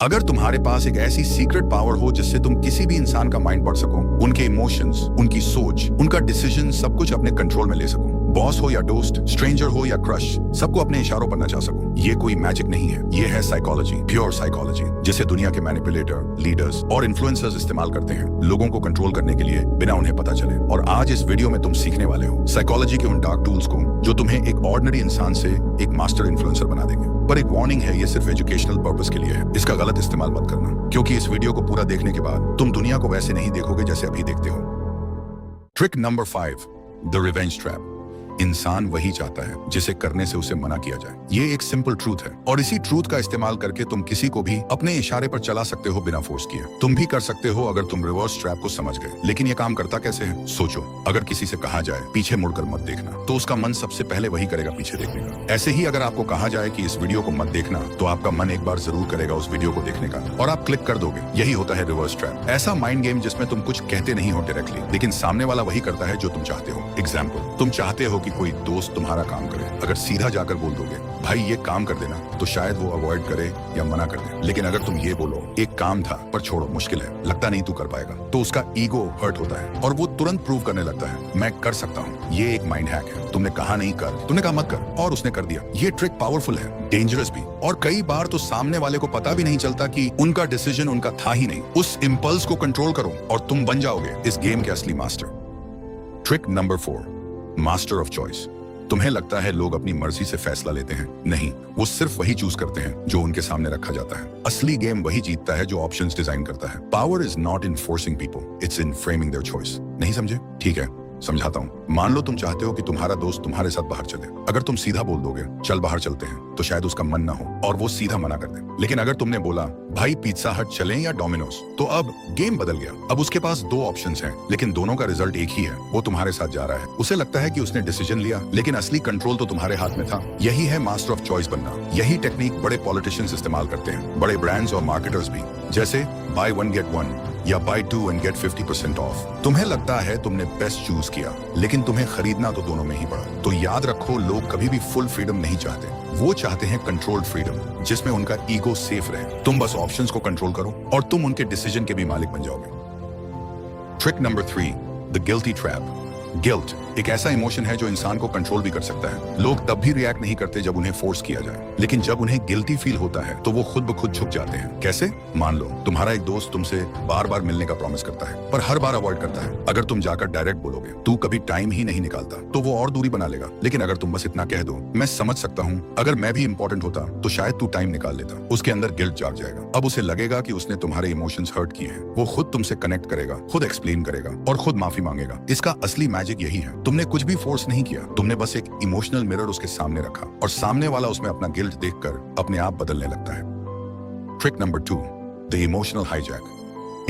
अगर तुम्हारे पास एक ऐसी सीक्रेट पावर हो जिससे तुम किसी भी इंसान का माइंड पढ़ सको, उनके इमोशंस, उनकी सोच, उनका डिसीजन सब कुछ अपने कंट्रोल में ले सको, बॉस हो या दोस्त, स्ट्रेंजर हो या क्रश, सबको अपने इशारों पर नचा सको, ये कोई मैजिक नहीं है, ये है साइकोलॉजी, प्योर साइकोलॉजी, जिसे दुनिया के मैनिपुलेटर, लीडर्स और इन्फ्लुएंसर्स इस्तेमाल करते हैं लोगों को कंट्रोल करने के लिए बिना उन्हें पता चले। और आज इस वीडियो में तुम सीखने वाले हो साइकोलॉजी के उन डार्क टूल्स को जो तुम्हें एक ऑर्डिनरी इंसान से एक मास्टर इन्फ्लुएंसर बना देंगे। पर एक वार्निंग है, ये सिर्फ एजुकेशनल पर्पस के लिए है, इसका गलत इस्तेमाल मत करना, क्योंकि इस वीडियो को पूरा देखने के बाद तुम दुनिया को वैसे नहीं देखोगे जैसे अभी देखते हो। Trick number 5, the revenge trap. इंसान वही चाहता है जिसे करने से उसे मना किया जाए। ये एक सिंपल ट्रूथ है और इसी ट्रूथ का इस्तेमाल करके तुम किसी को भी अपने इशारे पर चला सकते हो बिना फोर्स किए। तुम भी कर सकते हो अगर तुम रिवर्स ट्रैप को समझ गए। लेकिन ये काम करता कैसे है? सोचो, अगर किसी से कहा जाए पीछे मुड़कर मत देखना, तो उसका मन सबसे पहले वही करेगा, पीछे देखने का। ऐसे ही अगर आपको कहा जाए कि इस वीडियो को मत देखना, तो आपका मन एक बार जरूर करेगा उस वीडियो को देखने का और आप क्लिक कर दोगे। यही होता है रिवर्स ट्रैप, ऐसा माइंड गेम जिसमें तुम कुछ कहते नहीं हो डायरेक्टली, लेकिन सामने वाला वही करता है जो तुम चाहते हो। एग्जाम्पल, तुम चाहते हो कि कोई दोस्त तुम्हारा काम करे। अगर सीधा जाकर बोल दोगे भाई ये काम कर देना, तो शायद वो अवॉइड करे या मना कर दे। लेकिन अगर तुम ये बोलो एक काम था पर छोड़ो, मुश्किल है, लगता नहीं तू कर पाएगा, तो उसका ईगो हर्ट होता है और वो तुरंत प्रूव करने लगता है मैं कर सकता हूँ। ये एक माइंड हैक है। तुमने कहा नहीं कर, तुमने कहा मत कर और उसने कर दिया। ये ट्रिक पावरफुल है, डेंजरस भी, और कई बार तो सामने वाले को पता भी नहीं चलता कि उनका डिसीजन उनका था ही नहीं। उस इंपल्स को कंट्रोल करो और तुम बन जाओगे इस गेम के असली master. Trick number 4, master of choice. तुम्हें लगता है लोग अपनी मर्जी से फैसला लेते हैं? नहीं, वो सिर्फ वही चूज करते हैं जो उनके सामने रखा जाता है। असली गेम वही जीतता है जो ऑप्शंस डिजाइन करता है। Power is not in forcing people, it's in framing their choice. नहीं समझे? ठीक है, समझाता हूँ। मान लो तुम चाहते हो कि तुम्हारा दोस्त तुम्हारे साथ बाहर चले। अगर तुम सीधा बोल दोगे चल बाहर चलते हैं, तो शायद उसका मन ना हो और वो सीधा मना कर दे। लेकिन अगर तुमने बोला भाई पिज्जा हट चलें या डोमिनोज, तो अब गेम बदल गया। अब उसके पास 2 ऑप्शंस हैं, लेकिन दोनों का रिजल्ट एक ही है। वो तुम्हारे साथ जा रहा है। उसे लगता है कि उसने डिसीजन लिया, लेकिन असली कंट्रोल तो तुम्हारे हाथ में था। यही है मास्टर ऑफ चॉइस बनना। यही टेक्निक बड़े पॉलिटिशियंस इस्तेमाल करते हैं, बड़े ब्रांड्स और मार्केटर्स भी, जैसे बाय 1 गेट 1 या बाय 2 एंड गेट 50% ऑफ। तुम्हें लगता है तुमने बेस्ट चूज किया, लेकिन तुम्हें खरीदना तो दोनों में ही पड़ा। तो याद रखो, लोग कभी भी फुल फ्रीडम नहीं चाहते, वो चाहते हैं कंट्रोल्ड फ्रीडम, जिसमें उनका ईगो सेफ रहे। तुम बस ऑप्शंस को कंट्रोल करो और तुम उनके डिसीजन के भी मालिक बन जाओगे। Trick number 3, the guilty trap. Guilt एक ऐसा इमोशन है जो इंसान को कंट्रोल भी कर सकता है। लोग तब भी रिएक्ट नहीं करते जब उन्हें फोर्स किया जाए, लेकिन जब उन्हें गिल्टी फील होता है तो वो खुद ब खुद झुक जाते हैं। कैसे? मान लो तुम्हारा एक दोस्त तुमसे बार बार मिलने का प्रॉमिस करता है, पर हर बार अवॉइड करता है। अगर तुम जाकर डायरेक्ट बोलोगे तू कभी टाइम ही नहीं निकालता, तो वो और दूरी बना लेगा। लेकिन अगर तुम बस इतना कह दो मैं समझ सकता हूँ, अगर मैं भी इंपॉर्टेंट होता तो शायद तू टाइम निकाल लेता, उसके अंदर गिल्ट जाग जाएगा। अब उसे लगेगा कि उसने तुम्हारे इमोशंस हर्ट किए हैं। वो खुद तुमसे कनेक्ट करेगा, खुद एक्सप्लेन करेगा और खुद माफी मांगेगा। इसका असली मैजिक यही है, तुमने कुछ भी फोर्स नहीं किया, तुमने बस एक इमोशनल मिरर उसके सामने रखा और सामने वाला उसमें अपना गिल्ट देखकर अपने आप बदलने लगता है। Trick number 2, the emotional hijack.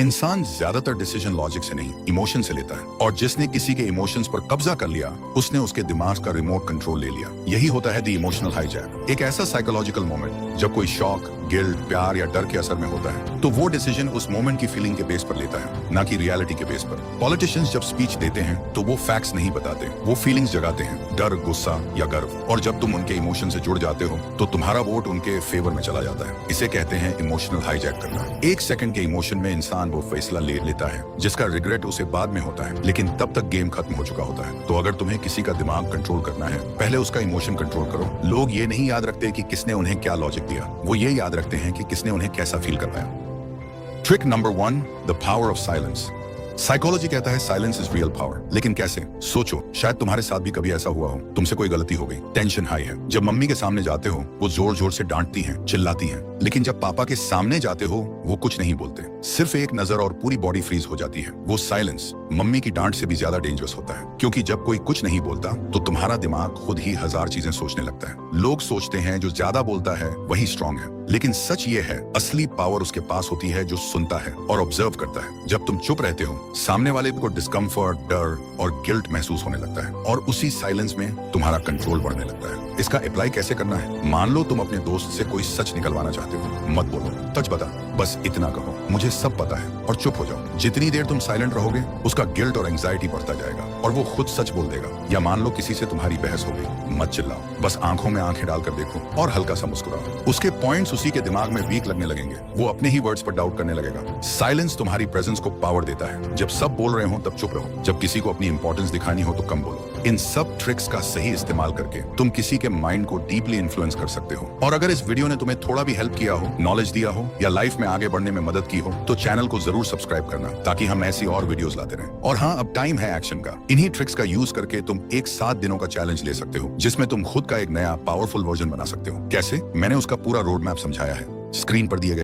इंसान ज्यादातर डिसीजन लॉजिक से नहीं, इमोशन से लेता है, और जिसने किसी के इमोशंस पर कब्जा कर लिया, उसने उसके दिमाग का रिमोट कंट्रोल ले लिया। यही होता है द इमोशनल हाईजैक। एक ऐसा साइकोलॉजिकल मोमेंट जब कोई शॉक, गिल्ट, प्यार या डर के असर में होता है, तो वो डिसीजन उस मोमेंट की फीलिंग के बेस पर लेता है, ना कि रियलिटी के बेस पर। पॉलिटिशियंस जब स्पीच देते हैं तो वो फैक्ट्स नहीं बताते, वो फीलिंग्स जगाते हैं, डर, गुस्सा या गर्व। और जब तुम उनके इमोशन से जुड़ जाते हो तो तुम्हारा वोट उनके फेवर में चला जाता है। इसे कहते हैं इमोशनल हाईजैक करना। 1 सेकंड के इमोशन में इंसान वो फैसला ले लेता है जिसका रिग्रेट उसे बाद में होता है, लेकिन तब तक गेम खत्म हो चुका होता है। तो अगर तुम्हें किसी का दिमाग कंट्रोल करना है, पहले उसका इमोशन कंट्रोल करो। लोग ये नहीं याद रखते कि किसने उन्हें क्या लॉजिक दिया, वो ये याद रखते हैं कि किसने उन्हें कैसा फील करवाया। Trick number 1, the power of silence. Psychology कहता है साइलेंस इज रियल पावर, लेकिन कैसे? सोचो, शायद तुम्हारे साथ भी कभी ऐसा हुआ हो, तुमसे कोई गलती हो गई, टेंशन हाई है। जब मम्मी के सामने जाते हो वो जोर जोर से डांटती हैं, चिल्लाती हैं, लेकिन जब पापा के सामने जाते हो वो कुछ नहीं बोलते, सिर्फ एक नजर और पूरी बॉडी फ्रीज हो जाती है। वो साइलेंस मम्मी की डांट से भी ज्यादा डेंजरस होता है, क्योंकि जब कोई कुछ नहीं बोलता तो तुम्हारा दिमाग खुद ही 1000 चीजें सोचने लगता है। लोग सोचते हैं जो ज्यादा बोलता है वही स्ट्रांग है, लेकिन सच ये है असली पावर उसके पास होती है जो सुनता है और ऑब्जर्व करता है। जब तुम चुप रहते हो, सामने वाले को डिस्कम्फर्ट, डर और गिल्ट महसूस होने लगता है, और उसी साइलेंस में तुम्हारा कंट्रोल बढ़ने लगता है। इसका अप्लाई कैसे करना है? मान लो तुम अपने दोस्त से कोई सच निकलवाना चाहते हो, मत बोलो सच बता, बस इतना कहो मुझे सब पता है और चुप हो जाओ। जितनी देर तुम साइलेंट रहोगे उसका गिल्ट और एंजाइटी बढ़ता जाएगा और वो खुद सच बोल देगा। या मान लो किसी से तुम्हारी बहस हो गई, मत चिल्लाओ, बस आंखों में आंखें डालकर देखो और हल्का सा मुस्कुराओ। उसके पॉइंट्स उसी के दिमाग में वीक लगने लगेंगे, वो अपने ही वर्ड्स पर डाउट करने लगेगा। साइलेंस तुम्हारी प्रेजेंस को पावर देता है। जब सब बोल रहे हो तब चुप रहो, जब किसी को अपनी इंपॉर्टेंस दिखानी हो तो कम बोलो। इन सब ट्रिक्स का सही इस्तेमाल करके तुम किसी के माइंड को डीपली इन्फ्लुएंस कर सकते हो। और अगर इस वीडियो ने तुम्हें थोड़ा भी हेल्प किया हो, नॉलेज दिया हो या लाइफ में आगे बढ़ने में मदद की हो तो चैनल को जरूर सब्सक्राइब करना ताकि हम ऐसी और वीडियोस लाते रहें। और हाँ, अब टाइम है एक्शन का। इन्हीं ट्रिक्स का यूज करके तुम एक 7 दिनों का चैलेंज ले सकते हो जिसमें तुम खुद का एक नया पावरफुल वर्जन बना सकते हो। कैसे? मैंने उसका पूरा रोड मैप समझाया है स्क्रीन पर दिए गए